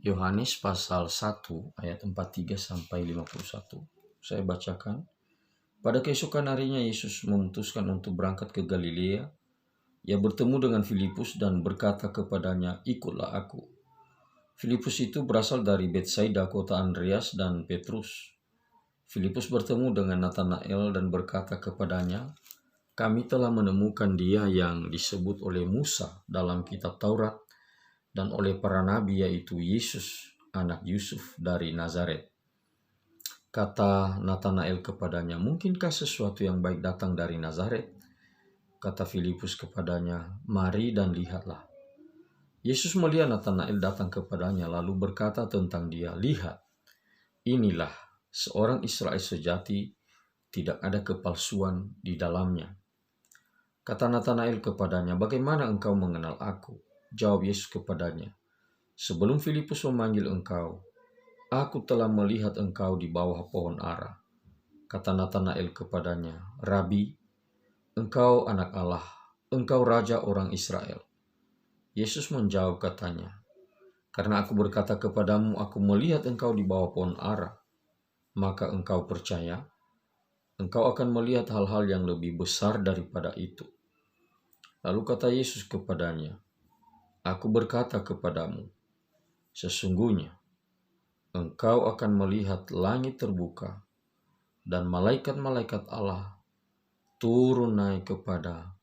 Yohanes pasal 1 ayat 43 sampai 51. Saya bacakan. Pada keesokan harinya Yesus memutuskan untuk berangkat ke Galilea. Ia bertemu dengan Filipus dan berkata kepadanya, "Ikutlah aku." Filipus itu berasal dari Betsaida, kota Andreas dan Petrus. Filipus bertemu dengan Natanael dan berkata kepadanya, "Kami telah menemukan Dia yang disebut oleh Musa dalam kitab Taurat dan oleh para nabi, yaitu Yesus, anak Yusuf dari Nazaret." Kata Natanael kepadanya, "Mungkinkah sesuatu yang baik datang dari Nazaret?" Kata Filipus kepadanya, "Mari dan lihatlah." Yesus melihat Natanael datang kepadanya lalu berkata tentang dia, "Lihat, inilah seorang Israel sejati, tidak ada kepalsuan di dalamnya." Kata Natanael kepadanya, "Bagaimana engkau mengenal aku?" Jawab Yesus kepadanya, "Sebelum Filipus memanggil engkau, aku telah melihat engkau di bawah pohon ara." Kata Natanael kepadanya, "Rabi, engkau anak Allah, engkau raja orang Israel." Yesus menjawab katanya, "Karena aku berkata kepadamu, aku melihat engkau di bawah pohon ara, maka engkau percaya? Engkau akan melihat hal-hal yang lebih besar daripada itu." Lalu kata Yesus kepadanya, "Aku berkata kepadamu, sesungguhnya engkau akan melihat langit terbuka dan malaikat-malaikat Allah turun naik kepada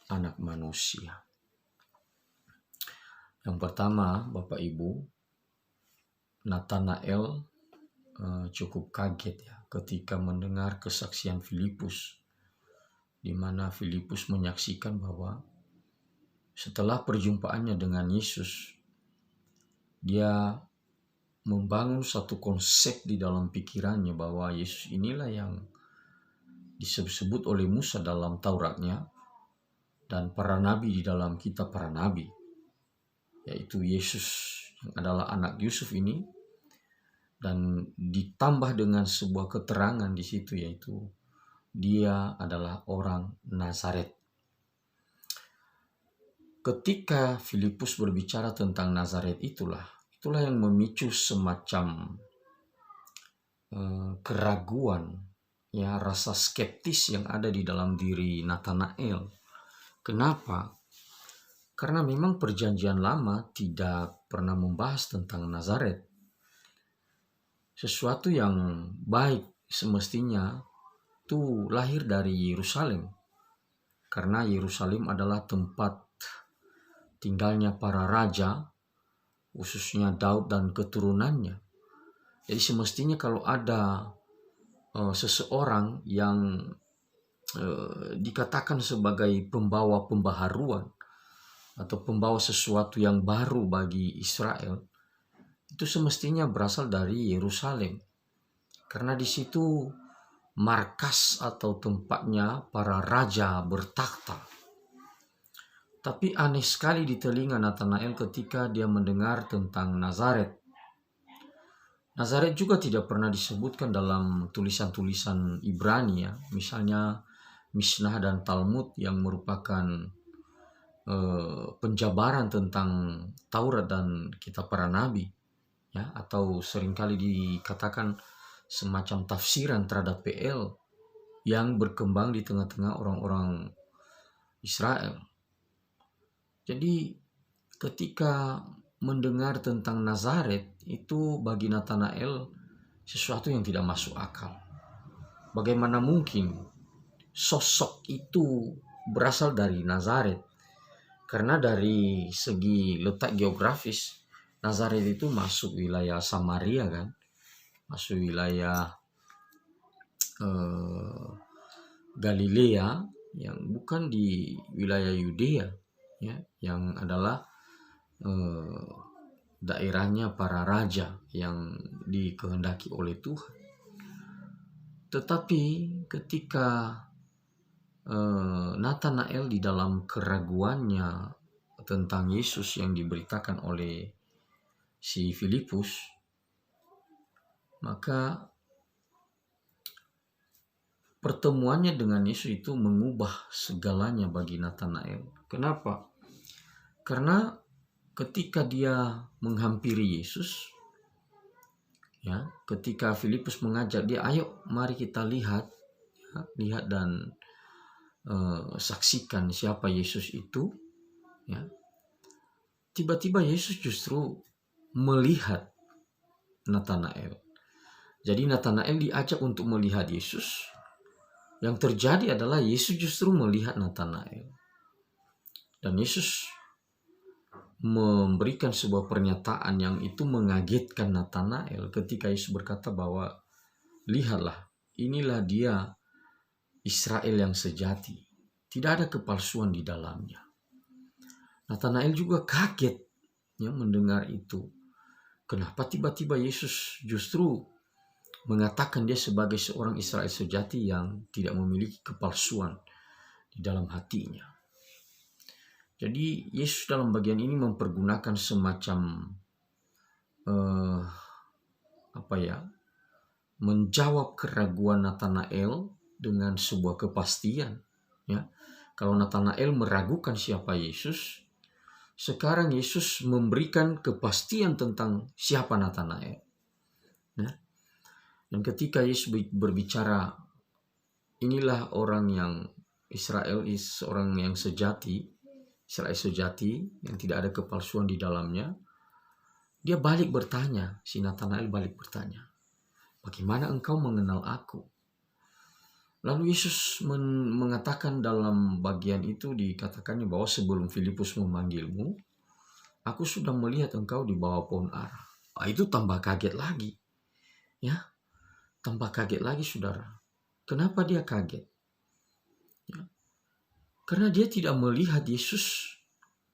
Anak Manusia." Yang pertama, Bapak Ibu, Natanael cukup kaget ya ketika mendengar kesaksian Filipus, di mana Filipus menyaksikan bahwa setelah perjumpaannya dengan Yesus, dia membangun satu konsep di dalam pikirannya bahwa Yesus inilah yang disebut oleh Musa dalam Tauratnya dan para nabi di dalam kitab para nabi, yaitu Yesus yang adalah anak Yusuf ini, dan ditambah dengan sebuah keterangan di situ, yaitu dia adalah orang Nazaret. Ketika Filipus berbicara tentang Nazaret, itulah yang memicu semacam keraguan, ya, rasa skeptis yang ada di dalam diri Natanael. Kenapa? Karena memang perjanjian lama tidak pernah membahas tentang Nazaret. Sesuatu yang baik semestinya itu lahir dari Yerusalem, karena Yerusalem adalah tempat tinggalnya para raja, khususnya Daud dan keturunannya. Jadi semestinya kalau ada seseorang yang dikatakan sebagai pembawa pembaharuan atau pembawa sesuatu yang baru bagi Israel, itu semestinya berasal dari Yerusalem, karena di situ markas atau tempatnya para raja bertakhta. Tapi aneh sekali di telinga Natanael ketika dia mendengar tentang Nazaret. Nazaret juga tidak pernah disebutkan dalam tulisan-tulisan Ibrani, ya. Misalnya Mishnah dan Talmud yang merupakan penjabaran tentang Taurat dan kitab para nabi, ya, atau seringkali dikatakan semacam tafsiran terhadap PL yang berkembang di tengah-tengah orang-orang Israel. Jadi ketika mendengar tentang Nazaret, itu bagi Natanael sesuatu yang tidak masuk akal. Bagaimana mungkin sosok itu berasal dari Nazaret? Karena dari segi letak geografis, Nazaret itu masuk wilayah Samaria, kan, masuk wilayah Galilea, yang bukan di wilayah Yudea, ya, yang adalah daerahnya para raja yang dikehendaki oleh Tuhan. Tetapi ketika Natanael di dalam keraguannya tentang Yesus yang diberitakan oleh si Filipus, maka pertemuannya dengan Yesus itu mengubah segalanya bagi Natanael. Kenapa? Karena ketika dia menghampiri Yesus, ya, ketika Filipus mengajak dia, ayo mari kita lihat, ya, lihat dan saksikan siapa Yesus itu, ya. Tiba-tiba Yesus justru melihat Natanael. Jadi Natanael diajak untuk melihat Yesus. Yang terjadi adalah Yesus justru melihat Natanael. Dan Yesus memberikan sebuah pernyataan yang itu mengagetkan Natanael ketika Yesus berkata bahwa lihatlah, inilah dia Israel yang sejati. Tidak ada kepalsuan di dalamnya. Natanael juga kaget, ya, mendengar itu. Kenapa tiba-tiba Yesus justru mengatakan dia sebagai seorang Israel sejati yang tidak memiliki kepalsuan di dalam hatinya. Jadi Yesus dalam bagian ini mempergunakan semacam menjawab keraguan Natanael dengan sebuah kepastian. Ya, kalau Natanael meragukan siapa Yesus, sekarang Yesus memberikan kepastian tentang siapa Natanael. Ya. Dan ketika Yesus berbicara, inilah orang yang Israel, orang yang sejati, Israel sejati yang tidak ada kepalsuan di dalamnya, dia balik bertanya, si Natanael balik bertanya, bagaimana engkau mengenal aku? Lalu Yesus mengatakan dalam bagian itu dikatakannya bahwa sebelum Filipus memanggilmu, aku sudah melihat engkau di bawah pohon ara. Itu tambah kaget lagi. Ya, tambah kaget lagi saudara. Kenapa dia kaget? Ya, karena dia tidak melihat Yesus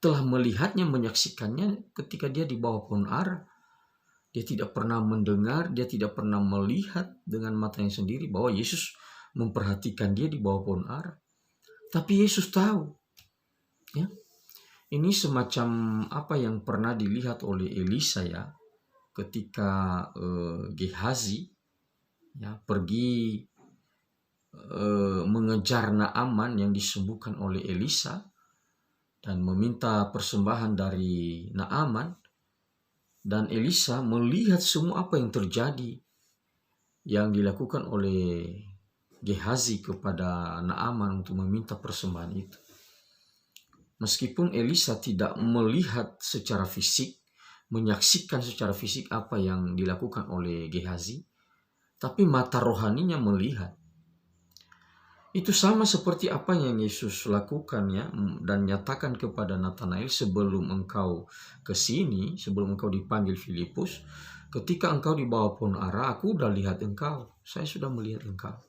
telah melihatnya, menyaksikannya ketika dia di bawah pohon ara. Dia tidak pernah mendengar, dia tidak pernah melihat dengan matanya sendiri bahwa Yesus memperhatikan dia di bawah pohon ara. Tapi Yesus tahu. Ya. Ini semacam apa yang pernah dilihat oleh Elisa, ya, ketika Gehazi, ya, pergi mengejar Naaman yang disembuhkan oleh Elisa dan meminta persembahan dari Naaman. Dan Elisa melihat semua apa yang terjadi yang dilakukan oleh Gehazi kepada Naaman untuk meminta persembahan itu. Meskipun Elisa tidak melihat secara fisik, menyaksikan secara fisik apa yang dilakukan oleh Gehazi, tapi mata rohaninya melihat. Itu sama seperti apa yang Yesus lakukan, ya, dan nyatakan kepada Natanael, sebelum engkau ke sini, sebelum engkau dipanggil Filipus, ketika engkau di bawah pohon ara, aku udah lihat engkau, saya sudah melihat engkau.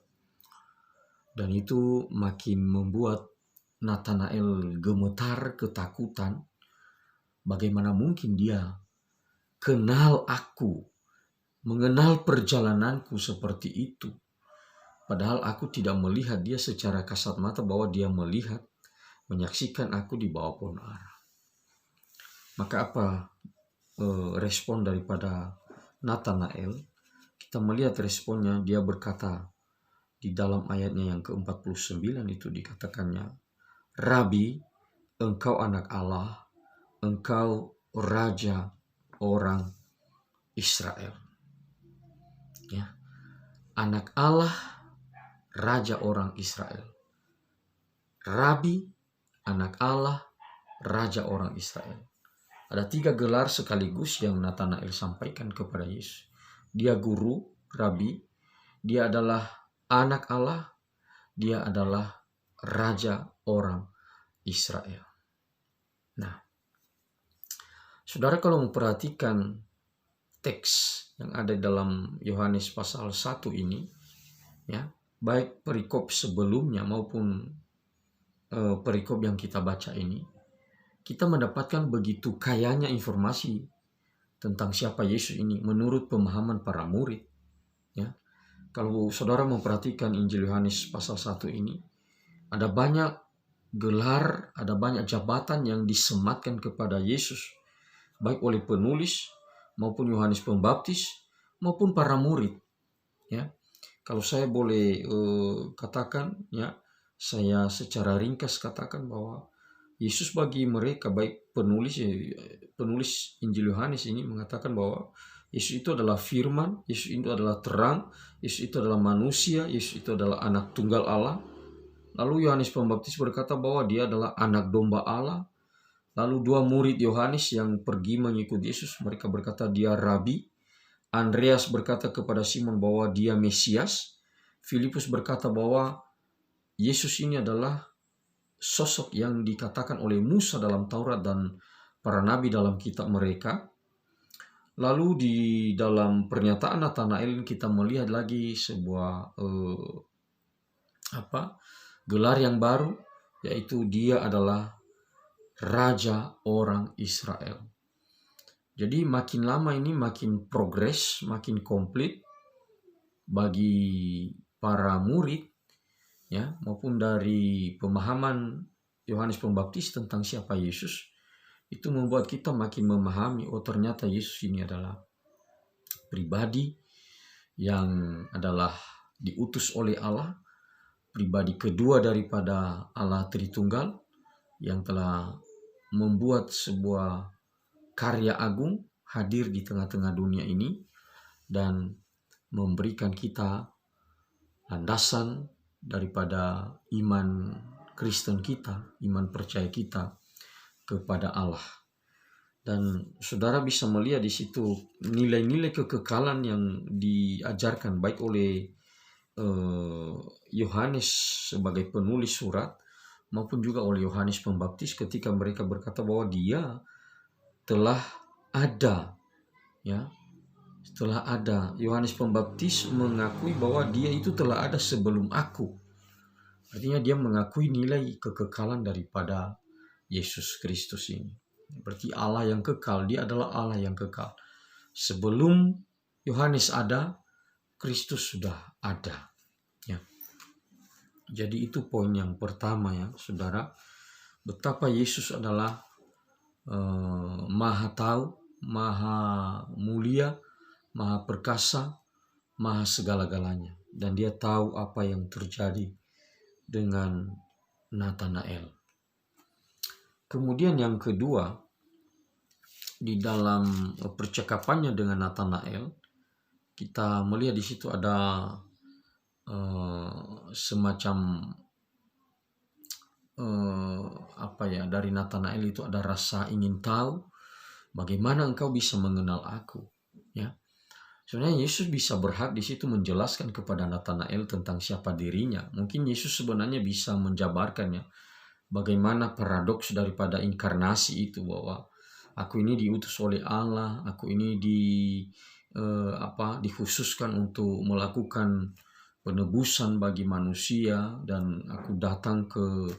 Dan itu makin membuat Natanael gemetar, ketakutan. Bagaimana mungkin dia kenal aku, mengenal perjalananku seperti itu. Padahal aku tidak melihat dia secara kasat mata bahwa dia melihat, menyaksikan aku di bawah pohon ara. Maka apa respon daripada Natanael? Kita melihat responnya, dia berkata di dalam ayatnya yang ke-49 itu dikatakannya, Rabi, engkau anak Allah, engkau raja orang Israel. Ya. Anak Allah, raja orang Israel. Rabi, anak Allah, raja orang Israel. Ada 3 gelar sekaligus yang Natanael sampaikan kepada Yesus. Dia guru, Rabi, dia adalah anak Allah, dia adalah raja orang Israel. Nah, saudara kalau memperhatikan teks yang ada dalam Yohanes pasal 1 ini, ya, baik perikop sebelumnya maupun perikop yang kita baca ini, kita mendapatkan begitu kayanya informasi tentang siapa Yesus ini menurut pemahaman para murid. Ya, kalau saudara memperhatikan Injil Yohanes pasal 1 ini, ada banyak gelar, ada banyak jabatan yang disematkan kepada Yesus, baik oleh penulis maupun Yohanes Pembaptis maupun para murid. Ya, kalau saya boleh katakan, ya, saya secara ringkas katakan bahwa Yesus bagi mereka, baik penulis Injil Yohanes ini mengatakan bahwa Yesus itu adalah firman, Yesus itu adalah terang, Yesus itu adalah manusia, Yesus itu adalah anak tunggal Allah. Lalu Yohanes Pembaptis berkata bahwa dia adalah anak domba Allah. Lalu dua murid Yohanes yang pergi mengikuti Yesus, mereka berkata dia Rabi. Andreas berkata kepada Simon bahwa dia Mesias. Filipus berkata bahwa Yesus ini adalah sosok yang dikatakan oleh Musa dalam Taurat dan para nabi dalam kitab mereka. Lalu di dalam pernyataan Nathanael kita melihat lagi sebuah gelar yang baru, yaitu dia adalah Raja orang Israel. Jadi makin lama ini makin progres, makin komplit bagi para murid, ya, maupun dari pemahaman Yohanes Pembaptis tentang siapa Yesus. Itu membuat kita makin memahami, oh ternyata Yesus ini adalah pribadi yang adalah diutus oleh Allah, pribadi kedua daripada Allah Tritunggal, yang telah membuat sebuah karya agung hadir di tengah-tengah dunia ini dan memberikan kita landasan daripada iman Kristen kita, iman percaya kita kepada Allah. Dan saudara bisa melihat di situ nilai-nilai kekekalan yang diajarkan baik oleh Yohanes sebagai penulis surat maupun juga oleh Yohanes Pembaptis ketika mereka berkata bahwa dia telah ada, ya, setelah ada. Yohanes Pembaptis mengakui bahwa dia itu telah ada sebelum aku. Artinya dia mengakui nilai kekekalan daripada Yesus Kristus ini. Berarti Allah yang kekal, dia adalah Allah yang kekal. Sebelum Yohanes ada, Kristus sudah ada. Ya. Jadi itu poin yang pertama, ya saudara, betapa Yesus adalah maha tahu, maha mulia, maha perkasa, maha segala-galanya. Dan dia tahu apa yang terjadi dengan Nathanael. Kemudian yang kedua, di dalam percakapannya dengan Nathanael, kita melihat di situ ada semacam dari Nathanael itu ada rasa ingin tahu bagaimana engkau bisa mengenal aku, ya. Sebenarnya Yesus bisa berhak di situ menjelaskan kepada Nathanael tentang siapa dirinya. Mungkin Yesus sebenarnya bisa menjabarkannya bagaimana paradoks daripada inkarnasi itu, bahwa aku ini diutus oleh Allah, aku ini dikhususkan untuk melakukan penebusan bagi manusia, dan aku datang ke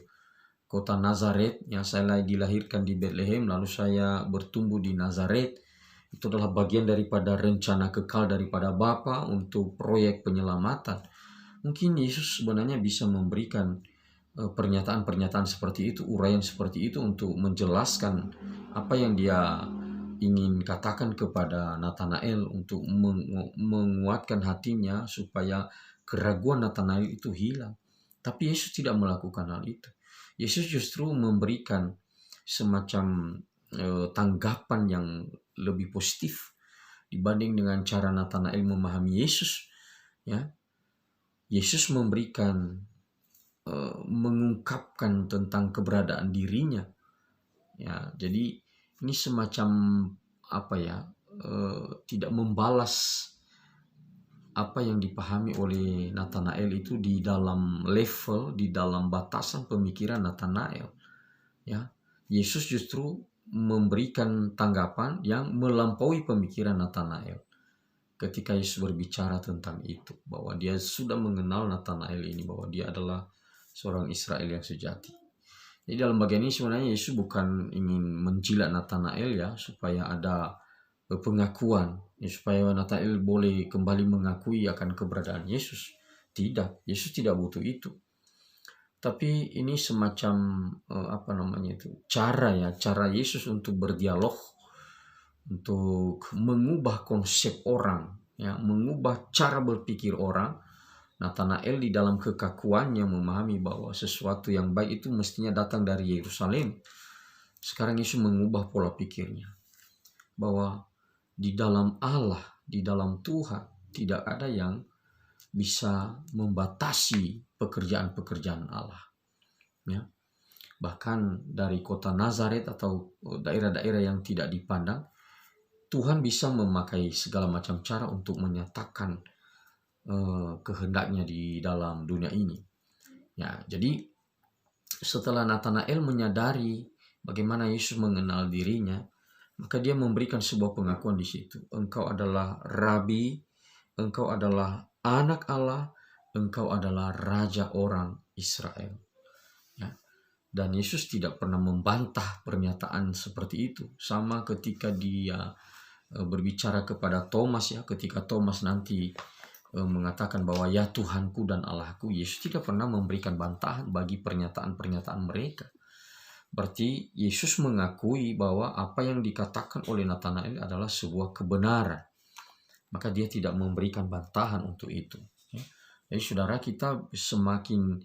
kota Nazaret, ya, saya dilahirkan di Bethlehem, lalu saya bertumbuh di Nazaret. Itu adalah bagian daripada rencana kekal daripada Bapa untuk proyek penyelamatan. Mungkin Yesus sebenarnya bisa memberikan pernyataan-pernyataan seperti itu, uraian seperti itu untuk menjelaskan apa yang dia ingin katakan kepada Nathanael, untuk menguatkan hatinya supaya keraguan Nathanael itu hilang. Tapi Yesus tidak melakukan hal itu. Yesus justru memberikan semacam tanggapan yang lebih positif dibanding dengan cara Nathanael memahami Yesus, ya. Yesus memberikan mengungkapkan tentang keberadaan dirinya, ya. Jadi ini semacam tidak membalas apa yang dipahami oleh Nathanael itu di dalam level, di dalam batasan pemikiran Nathanael, ya. Yesus justru memberikan tanggapan yang melampaui pemikiran Nathanael ketika Yesus berbicara tentang itu, bahwa dia sudah mengenal Nathanael ini, bahwa dia adalah seorang Israel yang sejati. Jadi dalam bagian ini sebenarnya Yesus bukan ingin menjilat Nathanael, ya, supaya ada pengakuan, ya, supaya Nathanael boleh kembali mengakui akan keberadaan Yesus. Tidak, Yesus tidak butuh itu. Tapi ini semacam cara Yesus untuk berdialog, untuk mengubah konsep orang, ya, mengubah cara berpikir orang, Nathanael di dalam kekakuannya memahami bahwa sesuatu yang baik itu mestinya datang dari Yerusalem. Sekarang Yesus mengubah pola pikirnya, bahwa di dalam Allah, di dalam Tuhan, tidak ada yang bisa membatasi pekerjaan-pekerjaan Allah. Ya. Bahkan dari kota Nazaret atau daerah-daerah yang tidak dipandang, Tuhan bisa memakai segala macam cara untuk menyatakan kehendaknya di dalam dunia ini. Ya, jadi setelah Nathanael menyadari bagaimana Yesus mengenal dirinya, maka dia memberikan sebuah pengakuan di situ. Engkau adalah Rabi, engkau adalah anak Allah, engkau adalah raja orang Israel. Ya. Dan Yesus tidak pernah membantah pernyataan seperti itu. Sama ketika dia berbicara kepada Thomas, ya, ketika Thomas nanti mengatakan bahwa ya Tuhanku dan Allahku, Yesus tidak pernah memberikan bantahan bagi pernyataan-pernyataan mereka. Berarti Yesus mengakui bahwa apa yang dikatakan oleh Nathanael adalah sebuah kebenaran. Maka dia tidak memberikan bantahan untuk itu. Jadi saudara, kita semakin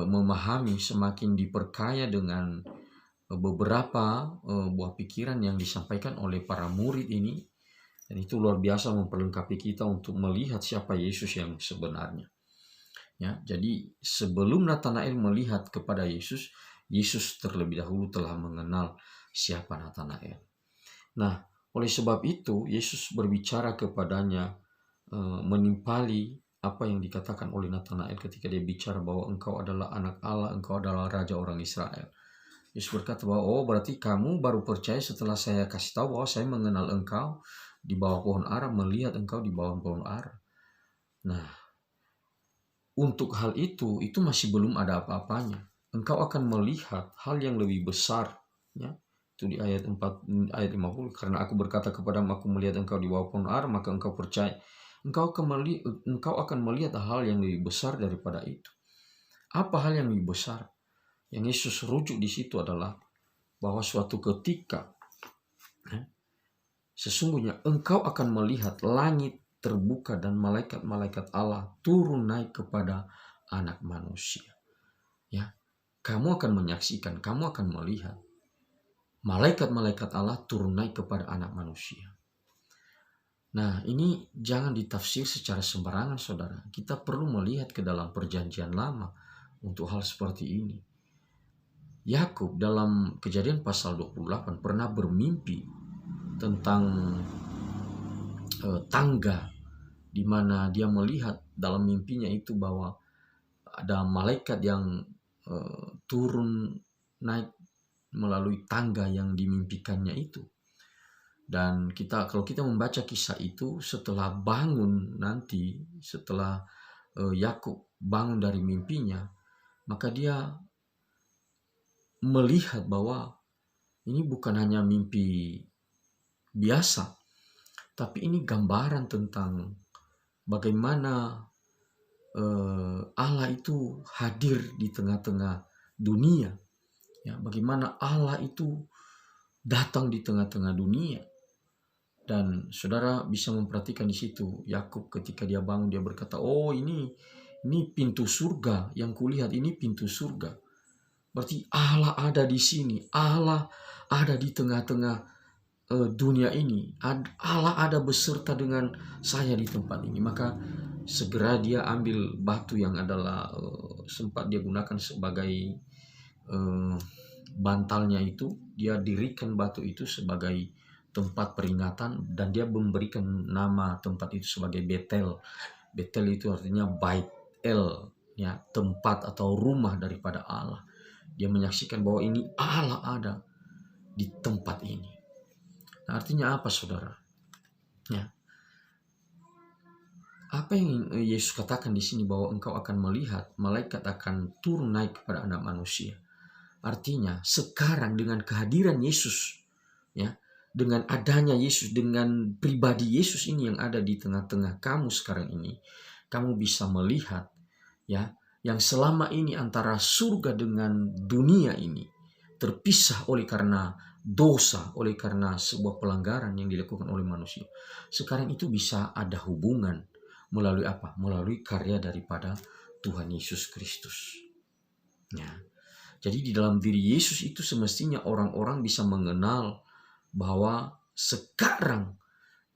memahami, semakin diperkaya dengan beberapa buah pikiran yang disampaikan oleh para murid ini. Dan itu luar biasa memperlengkapi kita untuk melihat siapa Yesus yang sebenarnya. Ya, jadi sebelum Nathanael melihat kepada Yesus, Yesus terlebih dahulu telah mengenal siapa Nathanael. Nah, oleh sebab itu Yesus berbicara kepadanya, menimpali apa yang dikatakan oleh Nathanael ketika dia bicara bahwa engkau adalah anak Allah, engkau adalah raja orang Israel. Yesus berkata bahwa, oh berarti kamu baru percaya setelah saya kasih tahu bahwa saya mengenal engkau di bawah pohon ara, melihat engkau di bawah pohon ara. Nah, untuk hal itu masih belum ada apa-apanya. Engkau akan melihat hal yang lebih besar. Ya, itu di ayat 50, karena aku berkata kepadamu, aku melihat engkau di bawah pohon ara, maka engkau percaya. Engkau akan melihat hal yang lebih besar daripada itu. Apa hal yang lebih besar? Yang Yesus rujuk di situ adalah bahwa suatu ketika sesungguhnya engkau akan melihat langit terbuka dan malaikat-malaikat Allah turun naik kepada anak manusia. Ya, kamu akan menyaksikan, kamu akan melihat malaikat-malaikat Allah turun naik kepada anak manusia. Nah, ini jangan ditafsir secara sembarangan, saudara. Kita perlu melihat ke dalam perjanjian lama untuk hal seperti ini. Yakub dalam Kejadian pasal 28 pernah bermimpi tentang tangga, di mana dia melihat dalam mimpinya itu bahwa ada malaikat yang turun naik melalui tangga yang dimimpikannya itu. Dan kalau kita membaca kisah itu, setelah bangun nanti, setelah Yakub bangun dari mimpinya, maka dia melihat bahwa ini bukan hanya mimpi biasa, tapi ini gambaran tentang bagaimana Allah itu hadir di tengah-tengah dunia. Ya, bagaimana Allah itu datang di tengah-tengah dunia. Dan saudara bisa memperhatikan di situ Yakub ketika dia bangun, dia berkata, oh ini pintu surga yang kulihat, ini pintu surga. Berarti Allah ada di sini, Allah ada di tengah-tengah dunia ini, Allah ada beserta dengan saya di tempat ini. Maka segera dia ambil batu yang adalah sempat dia gunakan sebagai bantalnya itu, dia dirikan batu itu sebagai tempat peringatan, dan dia memberikan nama tempat itu sebagai Betel. Betel itu artinya Bait El, ya, tempat atau rumah daripada Allah. Dia menyaksikan bahwa ini Allah ada di tempat ini. Nah, artinya apa, saudara? Ya. Apa yang Yesus katakan di sini bahwa engkau akan melihat malaikat akan turun naik kepada anak manusia. Artinya sekarang dengan kehadiran Yesus, ya, dengan adanya Yesus, dengan pribadi Yesus ini yang ada di tengah-tengah kamu sekarang ini, kamu bisa melihat, ya, yang selama ini antara surga dengan dunia ini terpisah oleh karena dosa, oleh karena sebuah pelanggaran yang dilakukan oleh manusia. Sekarang itu bisa ada hubungan Melalui apa? Melalui karya daripada Tuhan Yesus Kristus. Ya. Jadi di dalam diri Yesus itu semestinya orang-orang bisa mengenal bahwa sekarang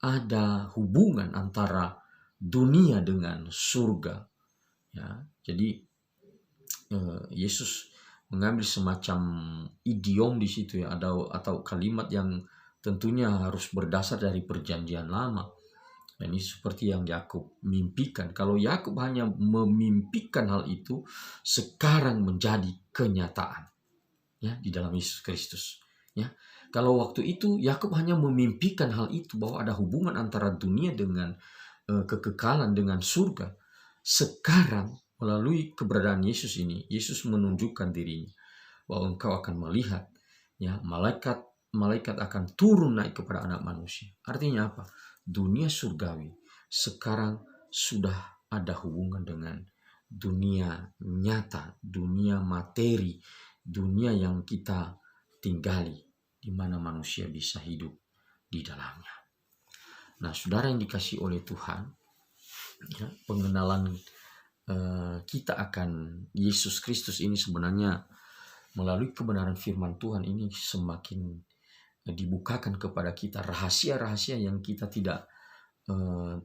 ada hubungan antara dunia dengan surga. Ya. Jadi Yesus mengambil semacam idiom di situ ya, atau kalimat yang tentunya harus berdasar dari perjanjian lama. Dan ini seperti yang Yakub mimpikan. Kalau Yakub hanya memimpikan hal itu, sekarang menjadi kenyataan ya di dalam Yesus Kristus. Ya, kalau waktu itu Yakub hanya memimpikan hal itu, bahwa ada hubungan antara dunia dengan kekekalan dengan surga. Sekarang melalui keberadaan Yesus ini, Yesus menunjukkan dirinya bahwa engkau akan melihat ya malaikat akan turun naik kepada anak manusia. Artinya apa? Dunia surgawi sekarang sudah ada hubungan dengan dunia nyata, dunia materi, dunia yang kita tinggali, di mana manusia bisa hidup di dalamnya. Nah, saudara yang dikasihi oleh Tuhan, ya, pengenalan kita akan Yesus Kristus ini sebenarnya melalui kebenaran firman Tuhan ini semakin dibukakan kepada kita. Rahasia-rahasia yang kita tidak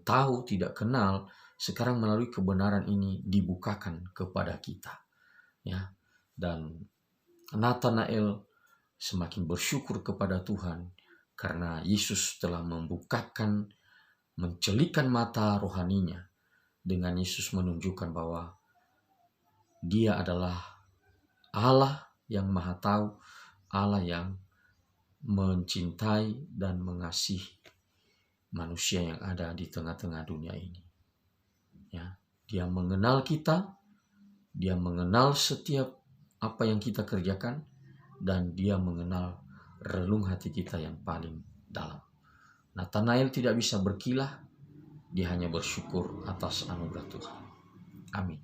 tahu, tidak kenal, sekarang melalui kebenaran ini dibukakan kepada kita. Ya, dan Nathanael semakin bersyukur kepada Tuhan karena Yesus telah membukakan, mencelikan mata rohaninya. Dengan Yesus menunjukkan bahwa Dia adalah Allah yang Maha Tahu, Allah yang mencintai dan mengasihi manusia yang ada di tengah-tengah dunia ini. Ya, Dia mengenal kita, Dia mengenal setiap apa yang kita kerjakan, dan Dia mengenal relung hati kita yang paling dalam. Nathanael tidak bisa berkilah, dia hanya bersyukur atas anugerah Tuhan. Amin.